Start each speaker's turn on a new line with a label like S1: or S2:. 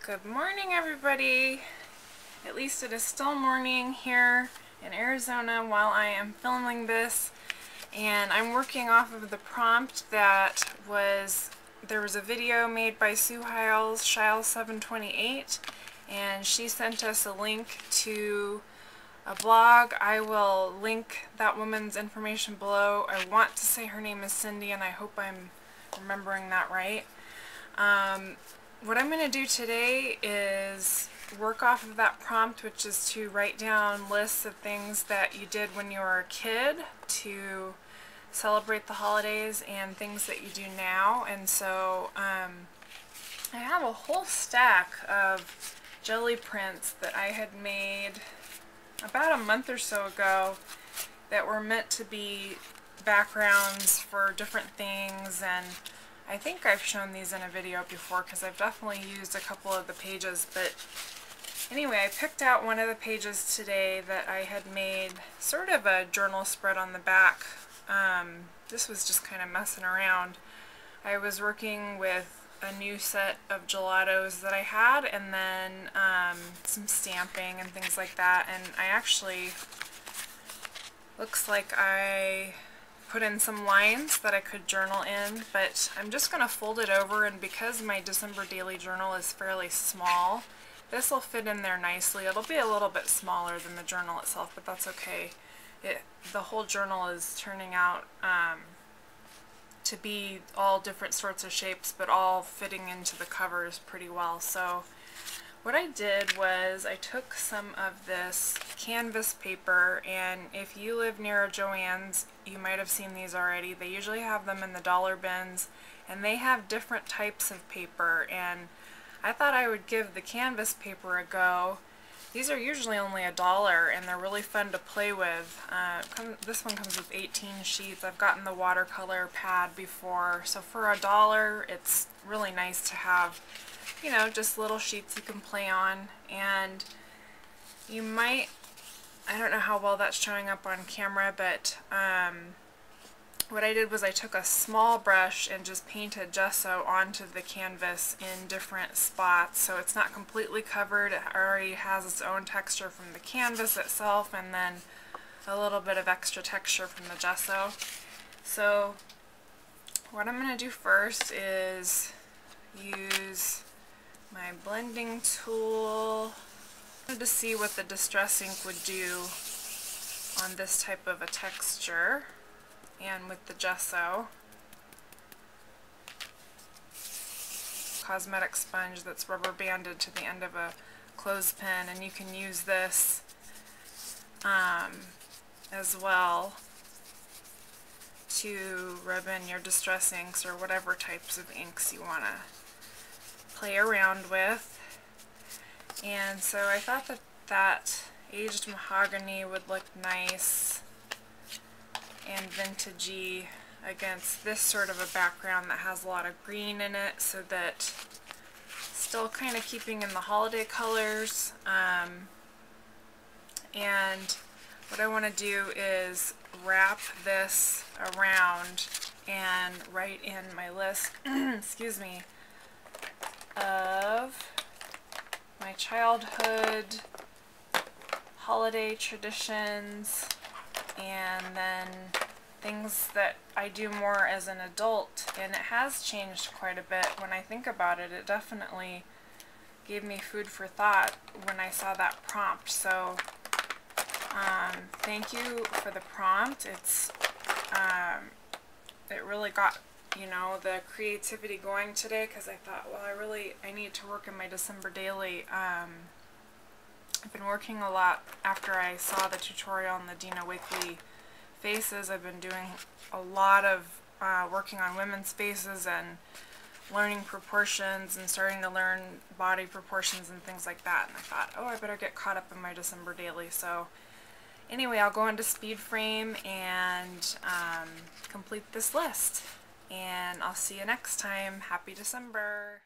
S1: Good morning, everybody. At least it is still morning here in Arizona while I am filming this, and I'm working off of the prompt that there was a video made by Sue Hiles, Shile728, and she sent us a link to a blog. I will link that woman's information below. I want to say her name is Cindy, and I hope I'm remembering that right. What I'm going to do today is work off of that prompt, which is to write down lists of things that you did when you were a kid to celebrate the holidays and things that you do now. And so I have a whole stack of jelly prints that I had made about a month or so ago that were meant to be backgrounds for different things, and I think I've shown these in a video before because I've definitely used a couple of the pages. But anyway, I picked out one of the pages today that I had made sort of a journal spread on the back. This was just kind of messing around. I was working with a new set of gelatos that I had, and then some stamping and things like that, and I actually, looks like I put in some lines that I could journal in, but I'm just going to fold it over, and because my December daily journal is fairly small, this will fit in there nicely. It'll be a little bit smaller than the journal itself, but that's okay. The whole journal is turning out to be all different sorts of shapes, but all fitting into the covers pretty well. So what I did was I took some of this canvas paper, and if you live near a Joann's, you might have seen these already. They usually have them in the dollar bins, and they have different types of paper, and I thought I would give the canvas paper a go. These are usually only $1, and they're really fun to play with. This one comes with 18 sheets. I've gotten the watercolor pad before, so for $1, it's really nice to have, you know, just little sheets you can play on. And you might, I don't know how well that's showing up on camera, but what I did was I took a small brush and just painted gesso onto the canvas in different spots, so it's not completely covered. It already has its own texture from the canvas itself, and then a little bit of extra texture from the gesso. So what I'm going to do first is use my blending tool. I wanted to see what the Distress ink would do on this type of a texture and with the gesso. Cosmetic sponge that's rubber banded to the end of a clothespin, and you can use this as well to rub in your Distress inks or whatever types of inks you want to play around with. And so I thought that aged mahogany would look nice and vintagey against this sort of a background that has a lot of green in it, so that still kind of keeping in the holiday colors. And what I want to do is wrap this around and write in my list excuse me, of my childhood holiday traditions, and then things that I do more as an adult. And it has changed quite a bit. When I think about it, it definitely gave me food for thought when I saw that prompt. So thank you for the prompt. It really got, you know, the creativity going today, because I thought, well, I need to work in my December daily. I've been working a lot after I saw the tutorial on the Dina Wakley faces. I've been doing a lot of working on women's faces and learning proportions and starting to learn body proportions and things like that. And I thought, oh, I better get caught up in my December daily. So anyway, I'll go into SpeedFrame and complete this list. And I'll see you next time. Happy December!